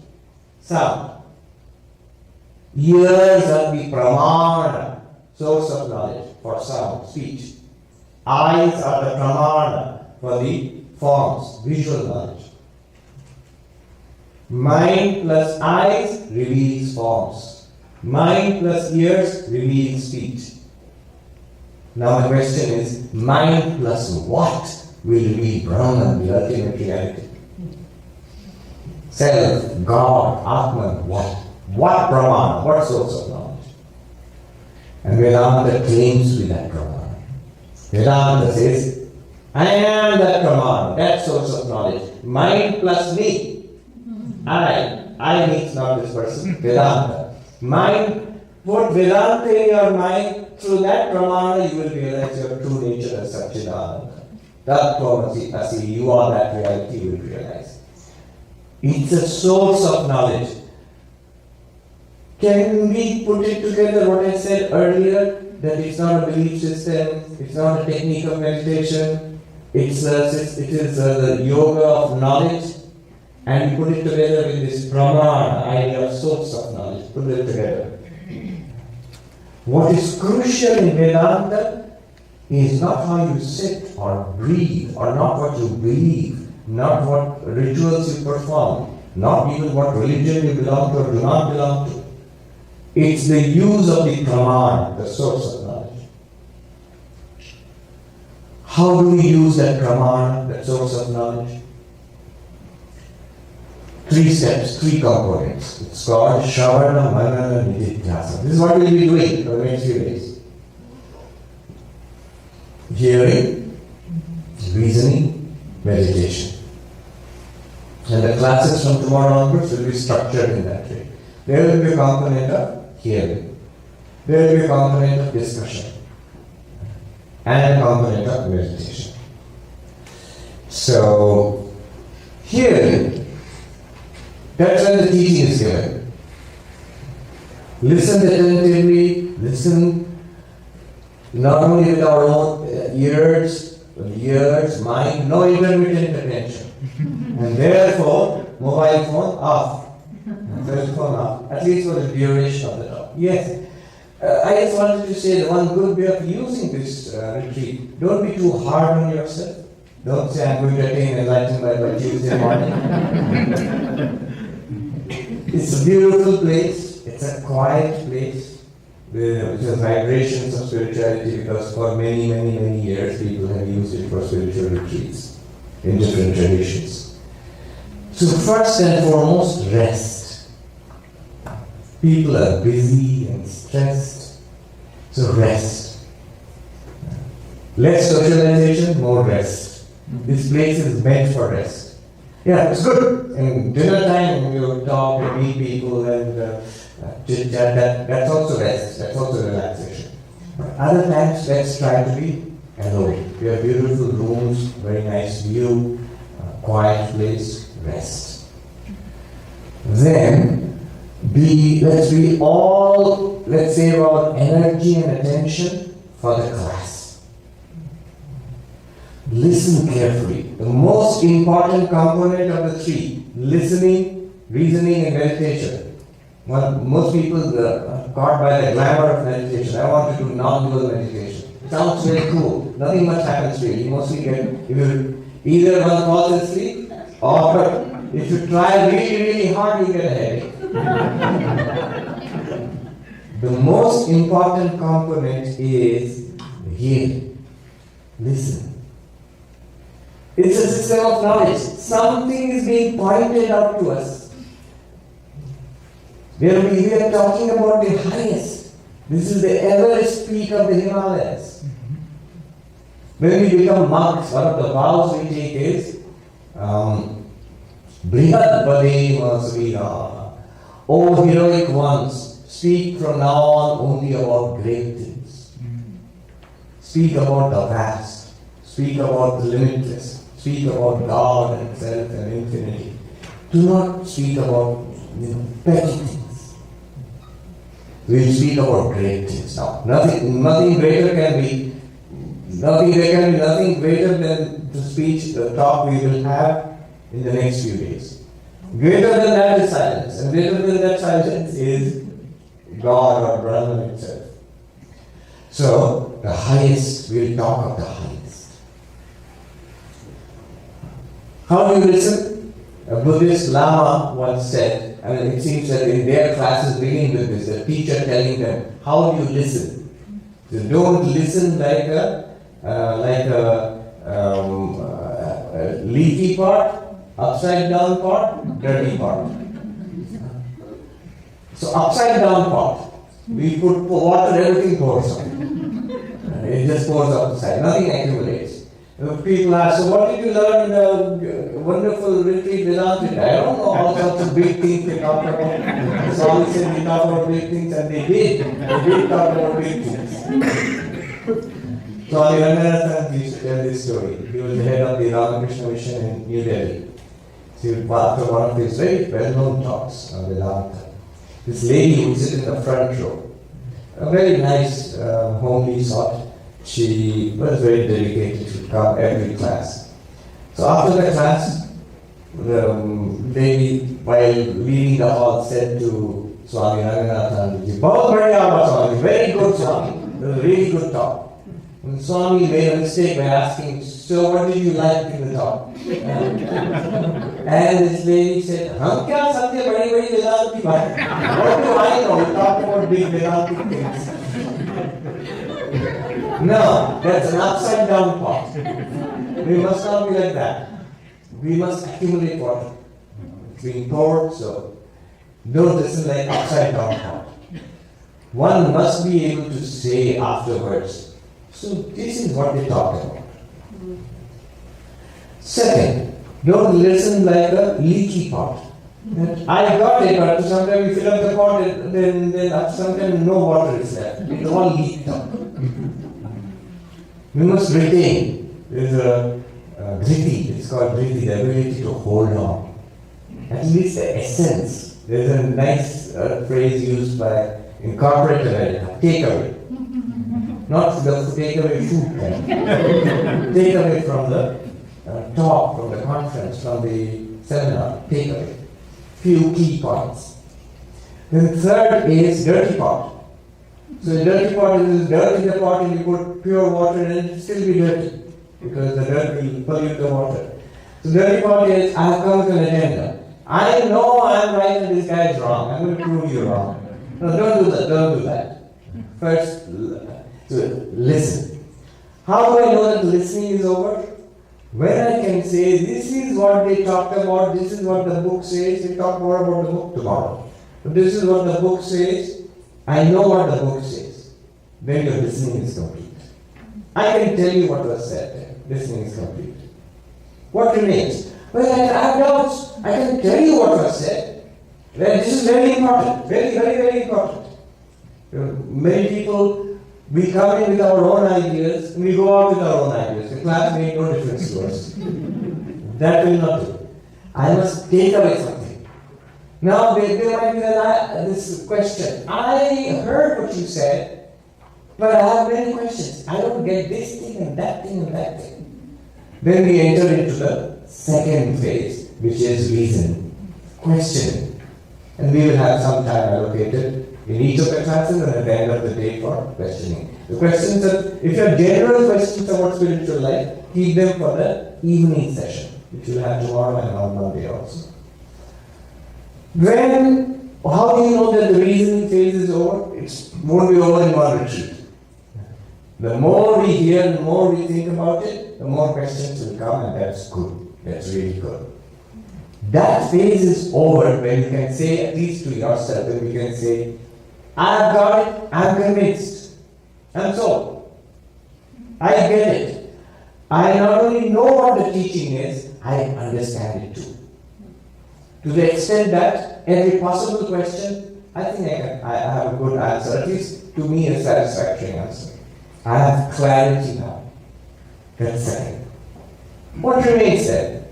Sound. Ears are the pramana, source of knowledge for sound, speech. Eyes are the pramana for the forms, visual knowledge. Mind plus eyes reveals forms. Mind plus ears reveals speech. Now my question is, mind plus what will reveal Brahman, the ultimate reality? Self, God, Atman, what? What pramana? What source of knowledge? And Vedanta claims to be that pramana. Vedanta says, I am that pramana, that source of knowledge. Mind plus me. I means not this person, Vedanta. Mind, put Vedanta in your mind, through that pramana you will realize your true nature as Satchidananda. Tattvamasi, you are that reality, you will realize. It's a source of knowledge. Can we put it together what I said earlier? That it's not a belief system, it's not a technique of meditation, it is the yoga of knowledge, and we put it together with this pramana, idea of source of knowledge, put it together. What is crucial in Vedanta is not how you sit or breathe, or not what you believe, not what rituals you perform, not even what religion you belong to or do not belong to. It's the use of the pramana, the source of knowledge. How do we use that pramana, that source of knowledge? 3 steps, 3 components. It's called Shravana, Manana, Nididhyasa. This is what we'll be doing for the next few days. Hearing, reasoning, meditation. And the classes from tomorrow onwards will be structured in that way. There will be a component of hearing. There will be a component of discussion. And a component of meditation. So, hearing, that's when the teaching is given. Listen attentively, listen not only with our own ears, mind, no intermittent attention. And therefore, mobile phone off, cell phone off, at least for the duration of the talk. Yes, I just wanted to say the one good way of using this retreat, don't be too hard on yourself. Don't say I'm going to attain enlightenment by Tuesday morning. It's a beautiful place, it's a quiet place. which is vibrations of spirituality, because for many, many, many years people have used it for spiritual retreats in different traditions. So first and foremost, rest. People are busy and stressed, so rest. Less socialization, more rest. This place is meant for rest. Yeah, it's good. In dinner time, you talk and meet people and chit chat. That's also rest. That's also relaxation. Other times, let's try to be alone. We have beautiful rooms, very nice view, quiet place, rest. Then let's save our energy and attention for the class. Listen carefully. The most important component of the three, listening, reasoning, and meditation. Most people are caught by the glamour of meditation. I want to do non-dual meditation. It sounds very cool. Nothing much happens to you. You mostly either one falls asleep, or if you try really, really hard, you get a headache. The most important component is hearing. Listen. It's a system of knowledge. Something is being pointed out to us. We are talking about the highest. This is the Everest peak of the Himalayas. When we become monks, one of the vows we take is Brihad Bade Masvira. O heroic ones, speak from now on only about great things. Speak about the vast. Speak about the limitless. Speak about God and self and infinity. Do not speak about petty things. We will speak about great things now. Nothing greater can be. There can be nothing greater than the talk we will have in the next few days. Greater than that is silence, and greater than that silence is God or Brahman itself. So the highest, we will talk of the highest. How do you listen? A Buddhist Lama once said, it seems that in their classes beginning with this, the teacher telling them, how do you listen? So don't listen like a leaky pot, upside down pot, dirty pot. So upside down pot, we put water, everything pours on. It just pours up the side, nothing accumulates. People ask, so what did you learn in the wonderful retreat Vedanta? I don't know all sorts of big things they talked about. Swami said we talk about big things, and they did. They did talk about big things. Swami Sarvapriyananda used to tell this story. He was the head of the Ramakrishna mission in New Delhi. So after one of his very well-known talks on Vedanta, this lady would sit in the front row. A very nice, homely sort. She was very dedicated to come every class. So after the class, the lady, while leaving the hall, said to Swami Sarvapriyananda, "Bahut badhiya, Swami, very good Swami, it was a really good talk." And Swami made a mistake by asking, "So what did you like in the talk?" And this lady said, "Hum kya sabke badi Vedanta ki baat? What do I know? We talk about big Vedantic things." No, that's an upside down pot. We must not be like that. We must accumulate water. It's being poured, so don't listen like upside down pot. One must be able to say afterwards, so this is what they talk about. Second, don't listen like a leaky pot. I got it, but sometimes we fill up the pot, then sometimes no water is left. It's all leaked out. We must retain. There's a dhriti, it's called dhriti, the ability to hold on. At least the essence. There's a nice phrase used in corporate America, take away. Not the take away food kind. Take away from the talk, from the conference, from the seminar, take away. Few key points. Then third is dirty pot. So the dirty pot is dirt in the pot and you put pure water in it, it will still be dirty because the dirt will pollute the water. So dirty pot is, I have come with an agenda. I know I'm right and this guy is wrong. I'm going to prove you wrong. No, don't do that. First, listen. How do I know that listening is over? When I can say, this is what they talked about, this is what the book says, we talk more about the book tomorrow. But this is what the book says, I know what the book says. Then your listening is complete. I can tell you what was said there. Listening is complete. What remains? Well, I have doubts. I can tell you what was said. Well, this is very important. Very, very, very important. Many people, we come in with our own ideas, and we go out with our own ideas. The class made no difference to us. That will not do. I must take away something. Now, there might be this question. I heard what you said, but I have many questions. I don't get this thing and that thing and that thing. Then we enter into the second phase, which is reason, questioning. And we will have some time allocated in each of the classes and at the end of the day for questioning. The questions are, if you have general questions about spiritual life, keep them for the evening session, which we'll have tomorrow and on Monday also. Then, how do you know that the reasoning phase is over? It won't be over in one retreat. The more we hear, the more we think about it, the more questions will come, and that's good. That's really good. That phase is over when you can say, at least to yourself, when you can say, I've got it, I'm convinced, I'm sold. I get it. I not only know what the teaching is, I understand it too. To the extent that every possible question, I think I have a good answer, at least to me a satisfactory answer. I have clarity now. That's second. What remains then?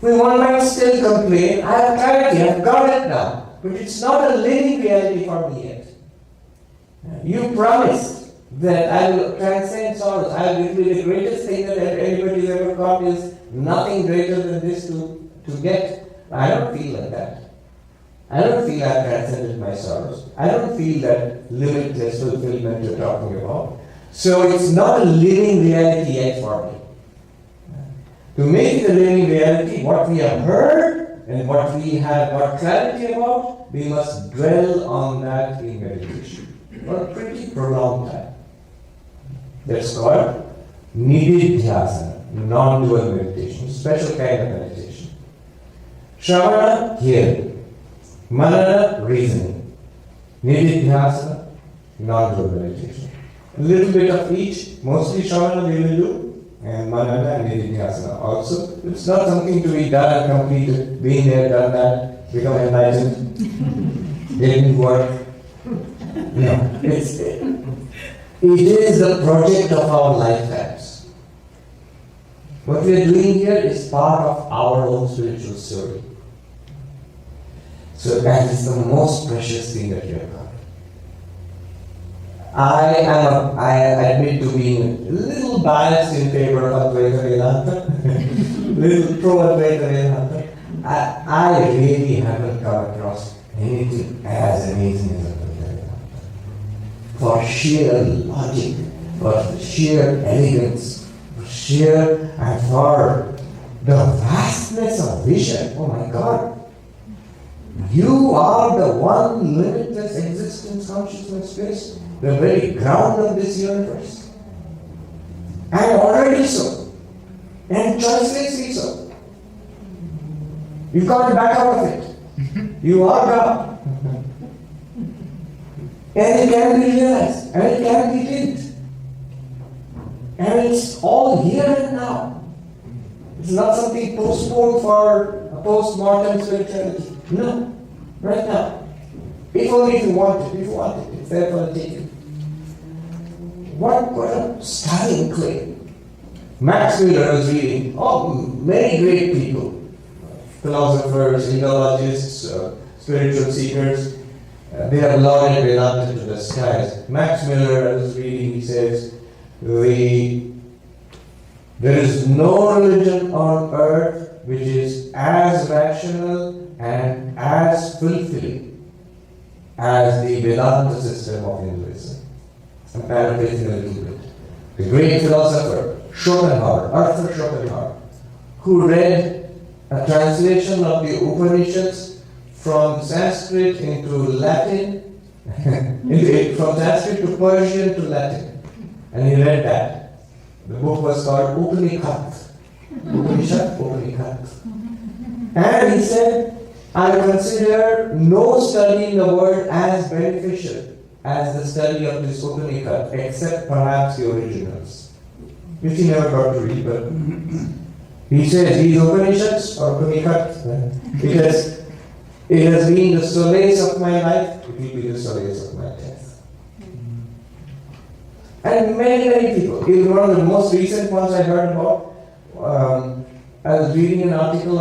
One might still complain, I have clarity, I've got it now, but it's not a living reality for me yet. You promised that I will transcend sorrows. I will be the greatest thing that anybody's ever got is nothing greater than this to get. I don't feel like that. I don't feel I've transcended my sorrows. I don't feel that limitless fulfillment you're talking about. So it's not a living reality yet for me. To make it a living reality, what we have heard and what we have got clarity about, we must dwell on that in meditation for a pretty prolonged time. That's called nididhyasana, non-dual meditation, special kind of meditation. Shravana, hearing. Manana, reasoning. Nididhyasana, non-dual meditation. A little bit of each, mostly Shravana we will do, and Manana and nididhyasana also. It's not something to be done and completed, being there, done that, become enlightened, didn't work. No, it is the project of our lifetimes. What we are doing here is part of our own spiritual story. So that is the most precious thing that you have got. I admit to being a little biased in favor of Advaita Vedanta, little pro-Advaita Vedanta. I really haven't come across anything as amazing as Advaita Vedanta. For sheer logic, for sheer elegance, for sheer and for the vastness of vision. Oh my God. You are the one limitless existence, consciousness, space, the very ground of this universe. And already so. And choicelessly so. You can't back out of it. You are God. And it can be realized. And it can be lived. And it's all here and now. It's not something postponed for a post-mortem spirituality. No. Right now. If only you want it. If you want it. It's there for the taking. What a stunning claim. Max Muller was reading, many great people, philosophers, ethologists, spiritual seekers, they have lauded Vedanta to the skies. Max Muller was reading, he says, there is no religion on earth which is as rational and as fulfilling as the Vedanta system of Hinduism. I'm paraphrasing a little bit. The great philosopher, Arthur Schopenhauer, who read a translation of the Upanishads from Sanskrit into Latin From Sanskrit to Persian to Latin. And he read that. The book was called Upanishad. Upanishad. And he said, I consider no study in the world as beneficial as the study of this Upanishad, except perhaps the originals. Which he never got to read, but he says these Upanishads or Upanishad, it has been the solace of my life, it will be the solace of my death. And many people, even one of the most recent ones I heard about, I was reading an article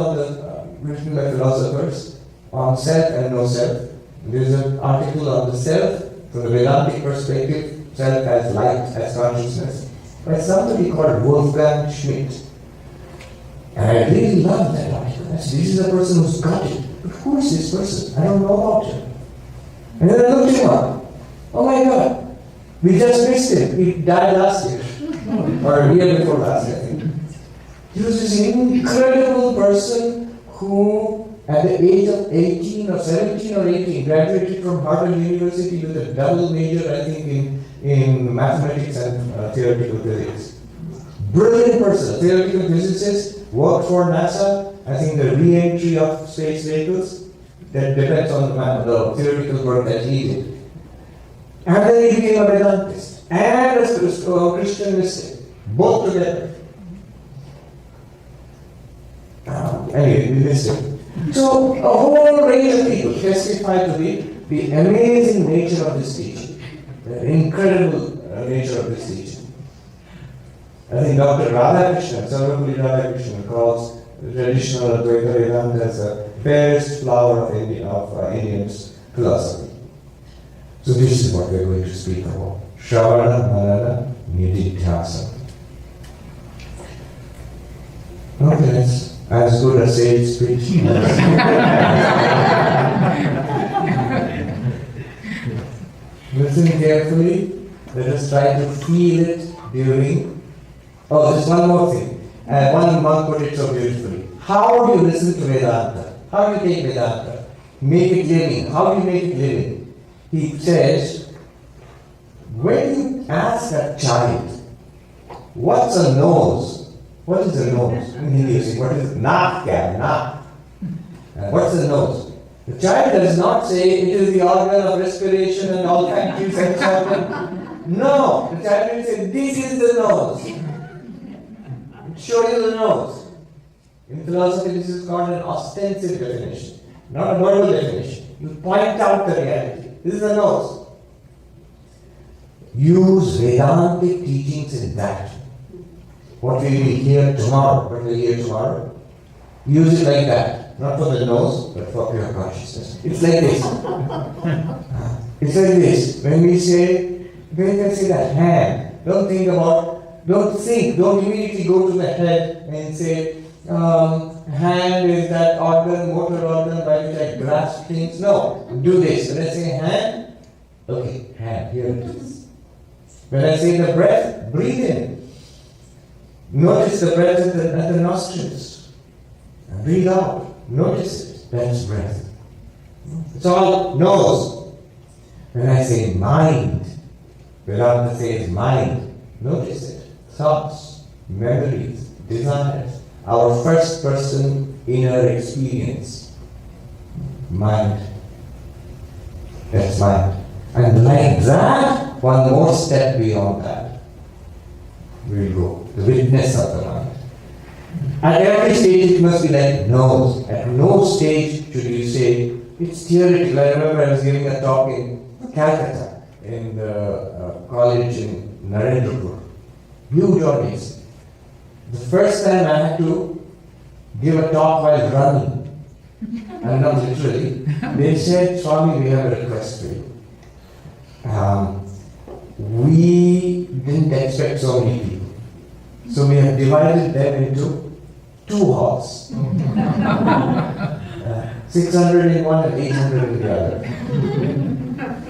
written by philosophers on self and no self. There's an article on the self, from the Vedantic perspective, self as light, as consciousness, by somebody called Wolfgang Schmidt. And I really love that article. This is a person who's got it. But who is this person? I don't know about him. And then I looked him up. Oh my God, we just missed him. He died last year. Or a year before last, I think. He was this incredible person who, at the age of 18 or 17 or 18, graduated from Harvard University with a double major, I think, in mathematics and theoretical physics. Brilliant person, a theoretical physicist, worked for NASA, I think the re-entry of space vehicles, that depends on the theoretical work that he did. And then he became a Vedantist and a Christian mystic, both together. Anyway, we missed it. So, a whole range of people testify to the amazing nature of this teaching, the incredible nature of this teaching. I think Dr. Sarvapriyananda calls the traditional Advaita Vedanta as the fairest flower of Indian's philosophy. So this is what we are going to speak about. Shravana Manana Nididhyasana. Okay, that's as good as sales speech. Listen carefully. Let us try to feel it during. Oh, there's one more thing. One monk put it so beautifully. How do you listen to Vedanta? How do you take Vedanta? Make it living. How do you make it living? He says, when you ask a child, what's a nose? What is a nose? In Hindi you say, what is naak? What's a nose? The child does not say it is the organ of respiration and olfactory sense organ. No, the child will say, this is the nose. Show you the nose. In philosophy, this is called an ostensive definition, not a verbal definition. You point out the reality. This is the nose. Use Vedantic teachings in that. What we will hear tomorrow, use it like that. Not for the nose, but for pure consciousness. It's like this. It's like this. When we say that hand, don't immediately go to the head and say, hand is that organ, motor organ by which I grasp things. No, do this. When I say hand, okay, hand, here it is. When I say the breath, breathe in. Notice the breath at the nostrils. And breathe out. Notice it. That's breath. It's all nose. When I say mind, Vedanta says mind. Notice it. Thoughts, memories, desires. Our first person inner experience. Mind. That's mind. And like that, one more step beyond that. We'll go. The witness of the mind. At every stage it must be like nose. At no stage should you say, it's theoretical. I remember I was giving a talk in Calcutta, in the college in Narendrapur. Huge audience. The first time I had to give a talk while running, and not literally, they said, Swami, we have a request for you. We didn't expect so many people. So we have divided them into 2 halls. 600 in one and 800 in the other.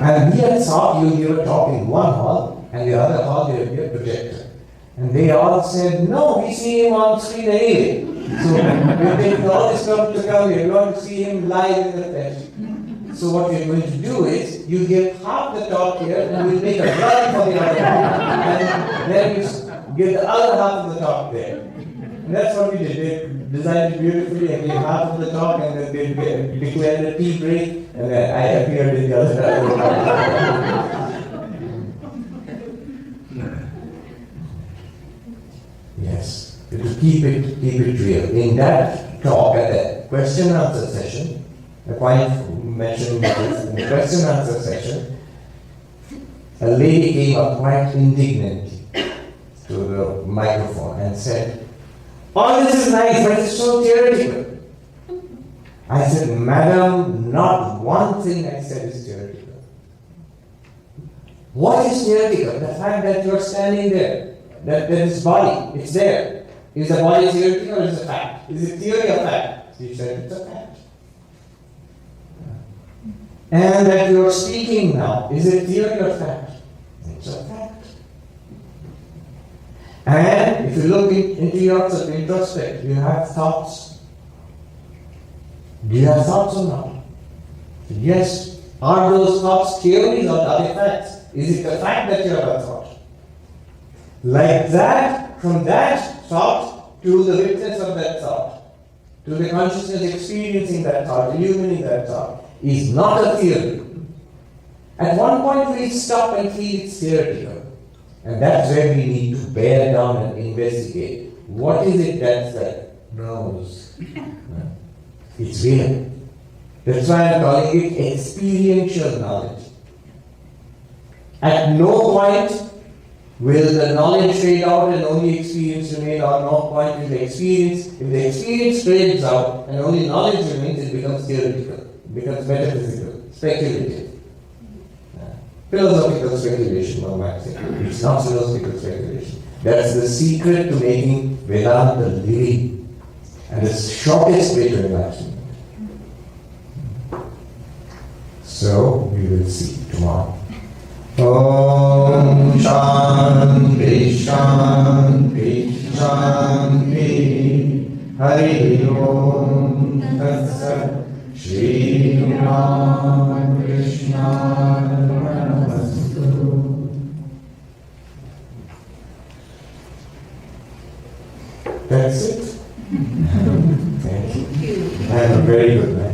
And we had thought you'll give a talk in one hall, and the other hall there will be a projector. And they all said, no, we see him on screen anyway. So we're taking all this stuff to come here. We want to see him live in the flesh. So what you're going to do is, you give half the talk here and we'll make a run for the other half. And then you give the other half of the talk there. And that's what we did. They designed it beautifully and gave half of the talk and then they declared a tea break and then I appeared in the other half. Yes, to keep it real. In that talk, at the question and answer session, the point mentioned in the question and answer session, a lady came up quite indignantly to the microphone and said, "Oh, this is nice, but it's so theoretical." I said, "Madam, not one thing I said is theoretical." What is theoretical? The fact that you are standing there. That this body, it's there. Is the body theoretical or is it a fact? Is it theory or fact? He said it's a fact. And that you are speaking now, is it theory or fact? It's a fact. And if you look into yourself, introspect, you have thoughts. Do you have thoughts or not? Yes. Are those thoughts theories or are they facts? Is it the fact that you have a thought? Like that, from that thought to the witness of that thought, to the consciousness experiencing that thought, illumining that thought, is not a theory. At one point we stop and feel it's theoretical. And that's where we need to bear down and investigate. What is it that's that knows? It's real. That's why I'm calling it experiential knowledge. At no point will the knowledge fade out and only experience remain, or no point will the experience. If the experience fades out and only knowledge remains, it becomes theoretical, it becomes metaphysical, speculative. Philosophical speculation, one might say. It's not philosophical speculation. That's the secret to making Vedanta living, and the shortest way to enlightenment. So, we will see tomorrow. Om Shanti Shanti Shanti Hari Om Tat Sat Shri Ram Krishna Namastu. That's it. Thank you. Have a very good night.